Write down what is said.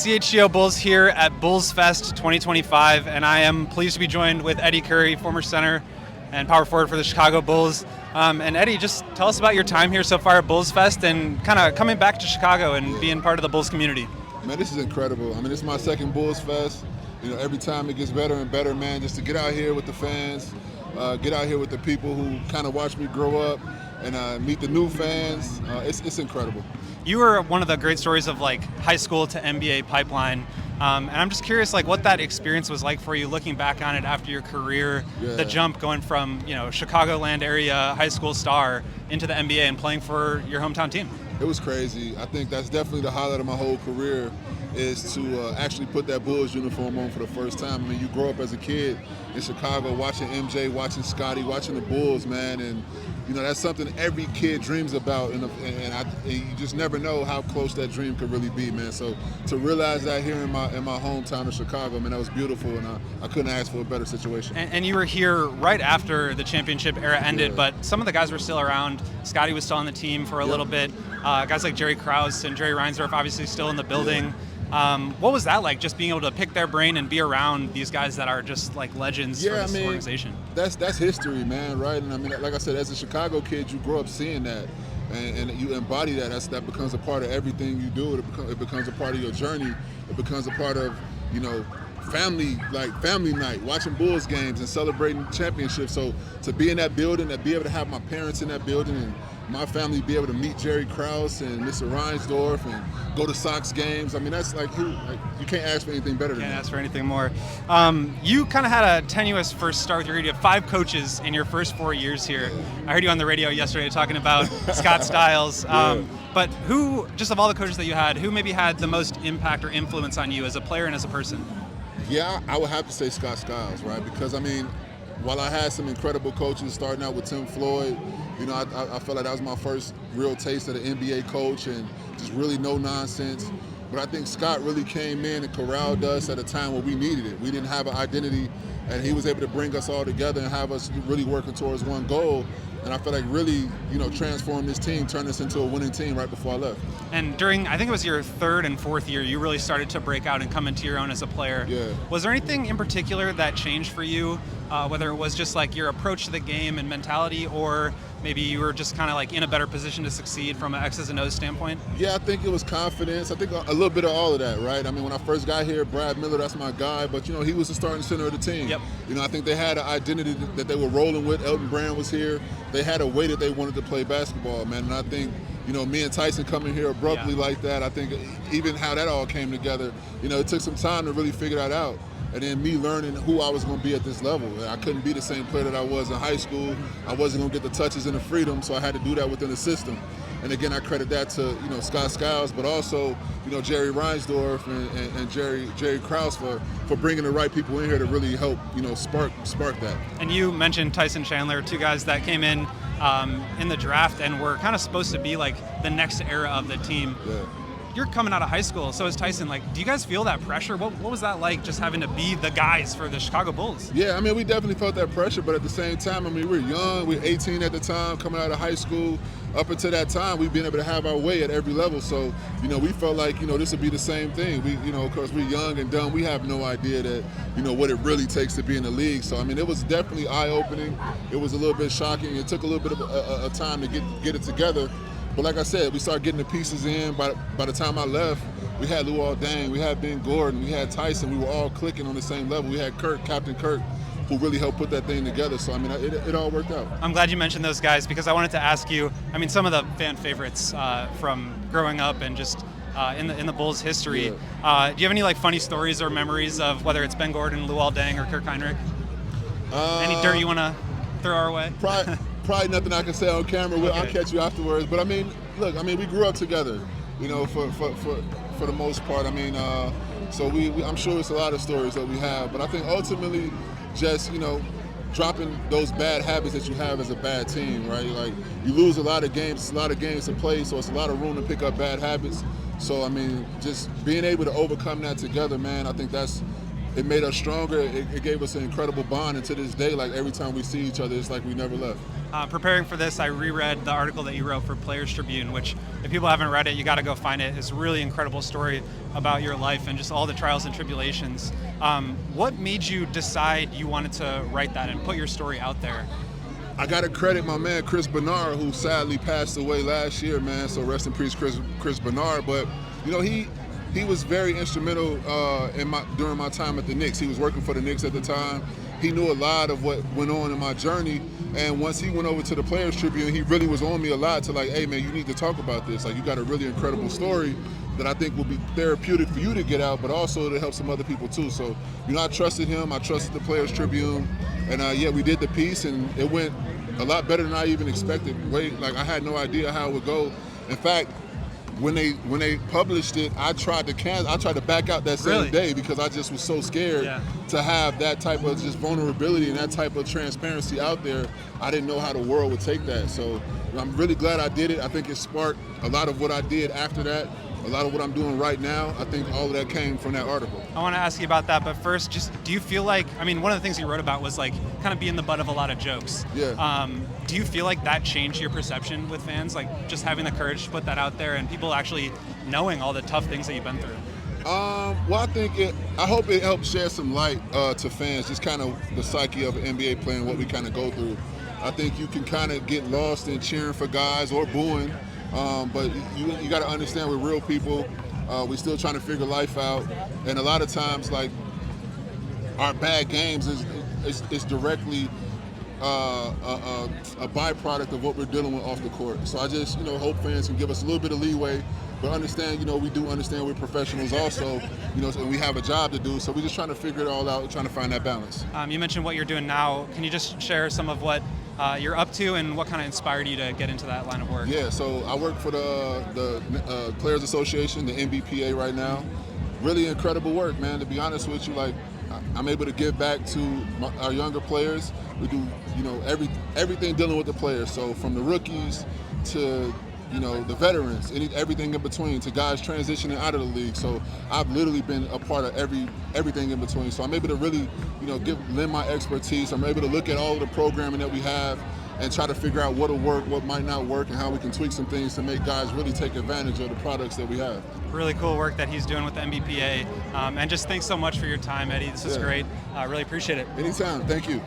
CHGO Bulls here at Bulls Fest 2025, and I am pleased to be joined with Eddy Curry, former center and power forward for the Chicago Bulls. And Eddy, just tell us about your time here so far at Bulls Fest and kind of coming back to Chicago and being part of the Bulls community. Man, this is incredible. I mean, this is my second Bulls Fest. You know, every time it gets better and better, man, just to get out here with the fans, get out here with the people who kind of watch me grow up and meet the new fans. It's incredible. You were one of the great stories of like high school to NBA pipeline. And I'm just curious, like, what that experience was like for you, looking back on it after your career, the jump going from, Chicagoland area high school star into the NBA and playing for your hometown team. It was crazy. I think that's definitely the highlight of my whole career, is to actually put that Bulls uniform on for the first time. I mean, you grow up as a kid in Chicago watching MJ, watching Scotty, watching the Bulls, man, and that's something every kid dreams about, and you just never know how close that dream could really be, man. So to realize that here in my hometown of Chicago, man, that was beautiful, and I couldn't ask for a better situation. And you were here right after the championship era ended, but some of the guys were still around. Scotty was still on the team for a little bit. Guys like Jerry Krause and Jerry Reinsdorf obviously still in the building. What was that like, just being able to pick their brain and be around these guys that are just like legends for this organization? That's history, man, right? And I mean, like I said, as a Chicago kid, you grow up seeing that, and you embody that. That becomes a part of everything you do. It becomes a part of your journey. It becomes a part of, family night, watching Bulls games and celebrating championships. So to be in that building, to be able to have my parents in that building and my family be able to meet Jerry Krause and Mr. Reinsdorf and go to Sox games. I mean, that's you can't ask for anything better than that. Can't ask for anything more. You kind of had a tenuous first start with your career. You have 5 coaches in your first 4 years here. I heard you on the radio yesterday talking about Scott Skiles. But who, just of all the coaches that you had, who maybe had the most impact or influence on you as a player and as a person? Yeah, I would have to say Scott Skiles, right? Because, I mean, while I had some incredible coaches, starting out with Tim Floyd, I felt like that was my first real taste of an NBA coach and just really no nonsense. But I think Scott really came in and corralled us at a time where we needed it. We didn't have an identity, and he was able to bring us all together and have us really working towards one goal. And I feel like really, transformed this team, turned us into a winning team right before I left. And during, I think it was your 3rd and 4th year, you really started to break out and come into your own as a player. Yeah. Was there anything in particular that changed for you, whether it was just like your approach to the game and mentality, or maybe you were just kind of like in a better position to succeed from an X's and O's standpoint? Yeah, I think it was confidence. I think a little bit of all of that, right? I mean, when I first got here, Brad Miller, that's my guy, but, he was the starting center of the team. Yep. I think they had an identity that they were rolling with. Elton Brand was here. They had a way that they wanted to play basketball, man. And I think, me and Tyson coming here abruptly like that, I think even how that all came together, it took some time to really figure that out. And then me learning who I was going to be at this level. I couldn't be the same player that I was in high school. I wasn't going to get the touches and the freedom, so I had to do that within the system. And again, I credit that to Scott Skiles, but also Jerry Reinsdorf and Jerry Krause for bringing the right people in here to really help spark that. And you mentioned Tyson Chandler, 2 guys that came in the draft and were kind of supposed to be like the next era of the team. Yeah. You're coming out of high school, so is Tyson. Like, do you guys feel that pressure? What was that like, just having to be the guys for the Chicago Bulls? Yeah, I mean, we definitely felt that pressure, but at the same time, I mean, we were young. We were 18 at the time, coming out of high school. Up until that time, we've been able to have our way at every level. So, we felt like, this would be the same thing. We, because we're young and dumb, we have no idea that, what it really takes to be in the league. So, I mean, it was definitely eye-opening. It was a little bit shocking. It took a little bit of a time to get it together. But like I said, we started getting the pieces in. By the time I left, we had Luol Deng, we had Ben Gordon, we had Tyson. We were all clicking on the same level. We had Captain Kirk, who really helped put that thing together. So, I mean, it all worked out. I'm glad you mentioned those guys, because I wanted to ask you, I mean, some of the fan favorites from growing up and just in the Bulls history. Yeah. Do you have any like funny stories or memories of whether it's Ben Gordon, Luol Deng, or Kirk Hinrich? Any dirt you want to throw our way? Probably nothing I can say on camera. Okay. I'll catch you afterwards. But I mean, look, we grew up together, for the most part. I mean, so I'm sure it's a lot of stories that we have. But I think ultimately, just dropping those bad habits that you have as a bad team, right? Like, you lose a lot of games. It's a lot of games to play, so it's a lot of room to pick up bad habits. So I mean, just being able to overcome that together, man. I think that's it made us stronger. It gave us an incredible bond, and to this day, like every time we see each other, it's like we never left. Preparing for this, I reread the article that you wrote for Players Tribune, which if people haven't read it, you got to go find it. It's a really incredible story about your life and just all the trials and tribulations. What made you decide you wanted to write that and put your story out there? I got to credit my man Chris Bernard, who sadly passed away last year, man. So rest in peace, Chris Bernard. But you know, he was very instrumental during my time at the Knicks. He was working for the Knicks at the time. He knew a lot of what went on in my journey. And once he went over to the Players Tribune, he really was on me a lot to like, hey man, you need to talk about this. Like, you got a really incredible story that I think will be therapeutic for you to get out, but also to help some other people too. So, you know, I trusted him. I trusted the Players Tribune, and yeah, we did the piece, and it went a lot better than I even expected. Like I had no idea how it would go. In fact, when they published it, I tried to back out that same day because I just was so scared to have that type of just vulnerability and that type of transparency out there. I didn't know how the world would take that. So I'm really glad I did it. I think it sparked a lot of what I did after that. A lot of what I'm doing right now, I think all of that came from that article. I want to ask you about that, but first, just do you feel like, I mean, one of the things you wrote about was like kind of being the butt of a lot of jokes. Yeah. Do you feel like that changed your perception with fans, like just having the courage to put that out there and people actually knowing all the tough things that you've been through? Well, I hope it helps shed some light to fans, just kind of the psyche of an NBA player and what we kind of go through. I think you can kind of get lost in cheering for guys or booing. But you got to understand we're real people. We're still trying to figure life out, and a lot of times, like, our bad games is directly a byproduct of what we're dealing with off the court. So I just, you know, hope fans can give us a little bit of leeway, but understand, you know, we do understand we're professionals also, you know, and we have a job to do. So we're just trying to figure it all out, trying to find that balance. You mentioned what you're doing now. Can you just share some of what you're up to and what kind of inspired you to get into that line of work? Yeah, so I work for the Players Association, the NBPA right now. Really incredible work, man. To be honest with you, like, I'm able to give back to our younger players. We do, you know, everything dealing with the players. So from the rookies to, you know, the veterans, everything in between, to guys transitioning out of the league. So I've literally been a part of everything in between. So I'm able to really, you know, lend my expertise. I'm able to look at all of the programming that we have and try to figure out what'll work, what might not work, and how we can tweak some things to make guys really take advantage of the products that we have. Really cool work that he's doing with the NBPA. And just thanks so much for your time, Eddie. This is great. I really appreciate it. Anytime. Thank you.